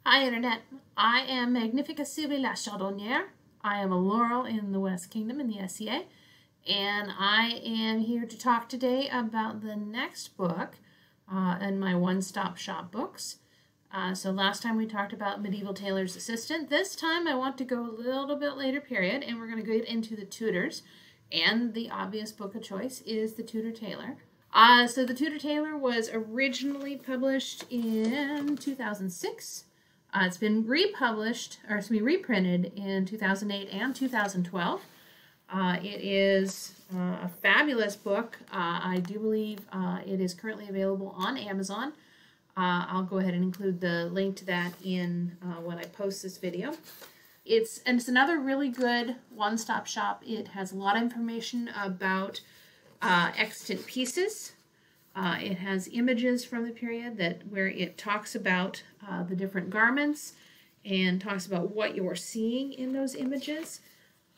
Hi Internet, I am Magnifica Sylvie La Chardonnière. I am a Laurel in the West Kingdom in the SCA, and I am here to talk today about the next book in my one-stop shop books. So last time we talked about Medieval Tailor's Assistant. This time I want to go a little bit later period, and we're going to get into the Tudors, and the obvious book of choice is the Tudor Tailor. So the Tudor Tailor was originally published in 2006. It's been reprinted in 2008 and 2012. It is a fabulous book. I do believe it is currently available on Amazon. I'll go ahead and include the link to that in when I post this video. It's another really good one-stop shop. It has a lot of information about extant pieces. It has images from the period where it talks about the different garments and talks about what you're seeing in those images.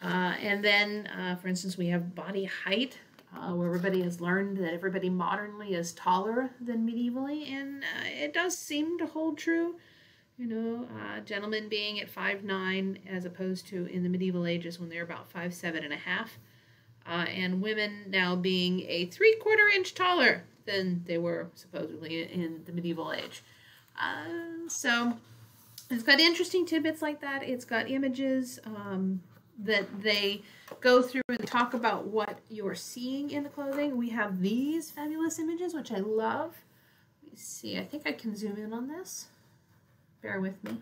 And then, for instance, we have body height, where everybody has learned that everybody modernly is taller than medievally, and it does seem to hold true. You know, gentlemen being at 5'9", as opposed to in the medieval ages when they're about 5'7.5", and women now being a 3/4 inch taller than they were supposedly in the medieval age. So it's got interesting tidbits like that. It's got images that they go through and talk about what you're seeing in the clothing. We have these fabulous images, which I love. Let me see. I think I can zoom in on this. Bear with me.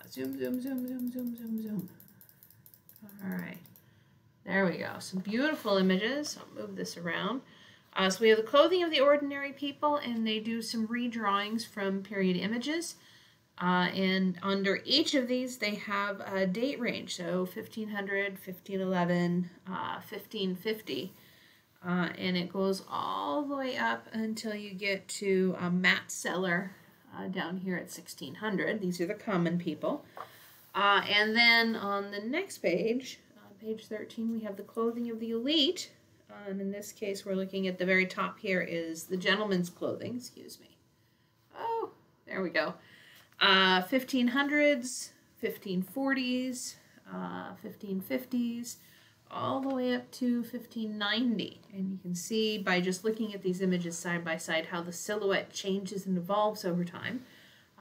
Zoom, zoom, zoom, zoom, zoom, zoom, zoom. All right. There we go. Some beautiful images. I'll move this around. So we have the clothing of the ordinary people, and they do some redrawings from period images. And under each of these, they have a date range. So 1500, 1511, 1550. And it goes all the way up until you get to Matt Seller down here at 1600. These are the common people. And then on the next page, page 13, we have the clothing of the elite. And in this case, we're looking at the very top here is the gentleman's clothing. Excuse me. Oh, there we go. 1500s, 1540s, 1550s, all the way up to 1590. And you can see by just looking at these images side by side how the silhouette changes and evolves over time.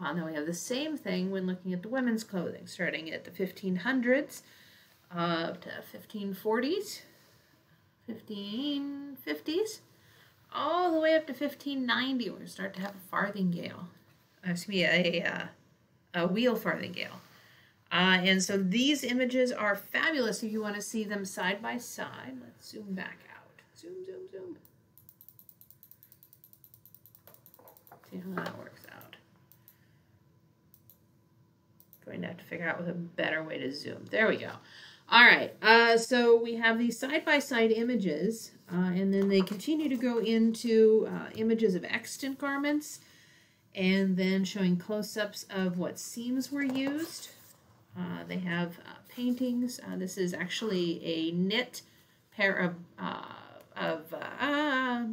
Then we have the same thing when looking at the women's clothing, starting at the 1500s up to 1540s. 1550s, all the way up to 1590, we're going to start to have a farthingale. Excuse me, a wheel farthingale. And so these images are fabulous if you want to see them side by side. Let's zoom back out. Zoom, zoom, zoom. See how that works out. Going to have to figure out a better way to zoom. There we go. All right, so we have these side-by-side images, and then they continue to go into images of extant garments, and then showing close-ups of what seams were used. They have paintings. This is actually a knit pair of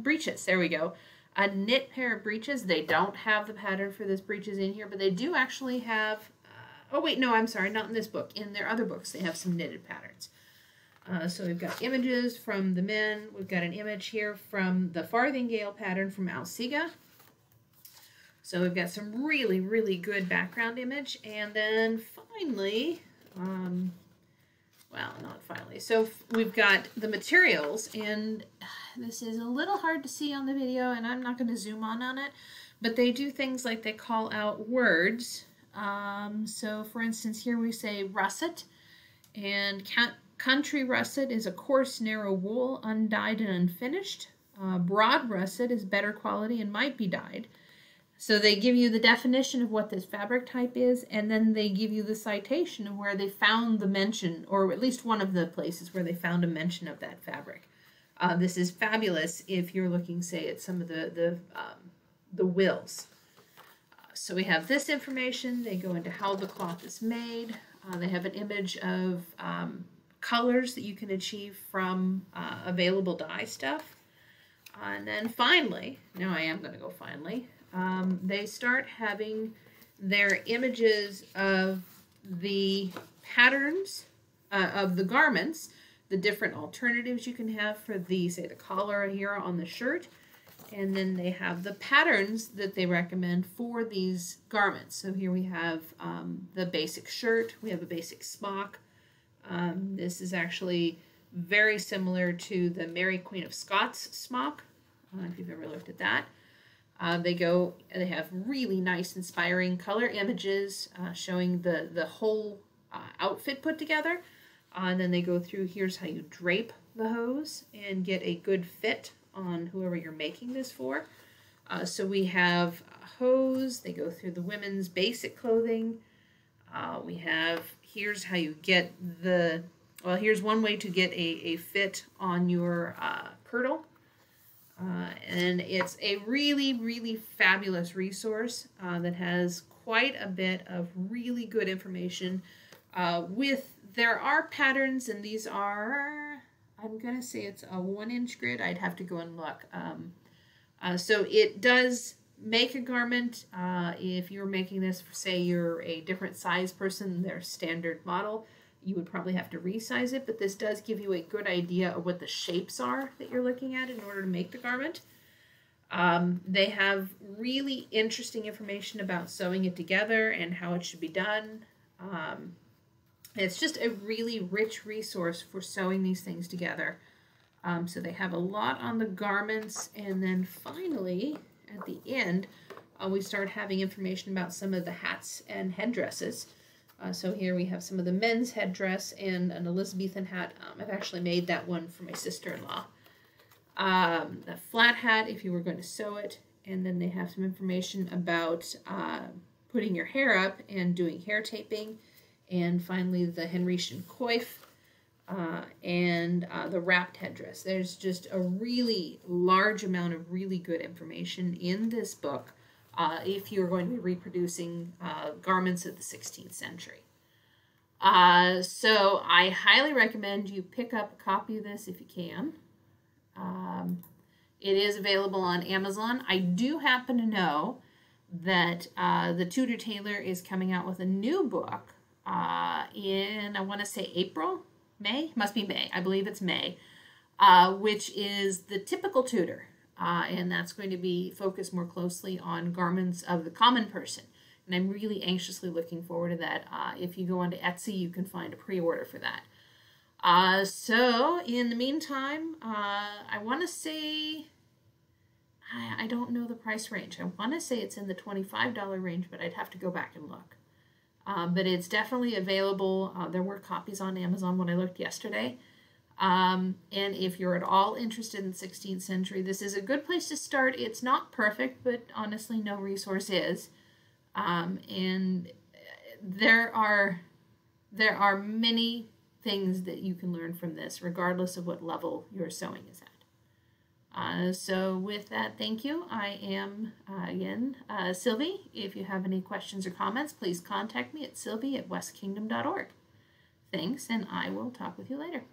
breeches. There we go. A knit pair of breeches. They don't have the pattern for this breeches in here, but they do actually have... oh, wait, no, I'm sorry, not in this book. In their other books, they have some knitted patterns. So we've got images from the men. We've got an image here from the farthingale pattern from Alcega. So we've got some really, really good background image. And then finally, well, not finally. So we've got the materials, and this is a little hard to see on the video, and I'm not going to zoom on it, but they do things like they call out words. So for instance, here we say russet, and country russet is a coarse, narrow wool, undyed and unfinished. Broad russet is better quality and might be dyed. So they give you the definition of what this fabric type is, and then they give you the citation of where they found the mention, or at least one of the places where they found a mention of that fabric. This is fabulous if you're looking, say, at some of the wills. So we have this information. They go into how the cloth is made. They have an image of colors that you can achieve from available dye stuff. And then finally, now I am going to go finally, they start having they're images of the patterns of the garments, the different alternatives you can have for the, say, the collar here on the shirt. And then they have the patterns that they recommend for these garments. So here we have the basic shirt. We have a basic smock. This is actually very similar to the Mary Queen of Scots smock, if you've ever looked at that. They have really nice, inspiring color images showing the whole outfit put together. And then they go through, here's how you drape the hose and get a good fit on whoever you're making this for. So we have hose. They go through the women's basic clothing. We have, here's how you get here's one way to get a fit on your kirtle. And it's a really, really fabulous resource that has quite a bit of really good information. There are patterns, and these are, I'm going to say it's a 1-inch grid. I'd have to go and look. So it does make a garment. If you're making this, say you're a different size person than their standard model, you would probably have to resize it, but this does give you a good idea of what the shapes are that you're looking at in order to make the garment. They have really interesting information about sewing it together and how it should be done. It's just a really rich resource for sewing these things together. So they have a lot on the garments, and then finally, at the end, we start having information about some of the hats and headdresses. So here we have some of the men's headdress and an Elizabethan hat. I've actually made that one for my sister-in-law. The flat hat, if you were going to sew it, and then they have some information about putting your hair up and doing hair taping, and finally the Henrician coif and the wrapped headdress. There's just a really large amount of really good information in this book if you're going to be reproducing garments of the 16th century. So I highly recommend you pick up a copy of this if you can. It is available on Amazon. I do happen to know that the Tudor Tailor is coming out with a new book in, I want to say April, May? Must be May. I believe it's May, which is the typical Tudor. And that's going to be focused more closely on garments of the common person. And I'm really anxiously looking forward to that. If you go onto Etsy, you can find a pre-order for that. So in the meantime, I want to say, I don't know the price range. I want to say it's in the $25 range, but I'd have to go back and look. But it's definitely available. There were copies on Amazon when I looked yesterday. And if you're at all interested in 16th century, this is a good place to start. It's not perfect, but honestly, no resource is. And there are many things that you can learn from this, regardless of what level your sewing is at. So with that, thank you. I am, again, Sylvie. If you have any questions or comments, please contact me at sylvie@westkingdom.org. Thanks, and I will talk with you later.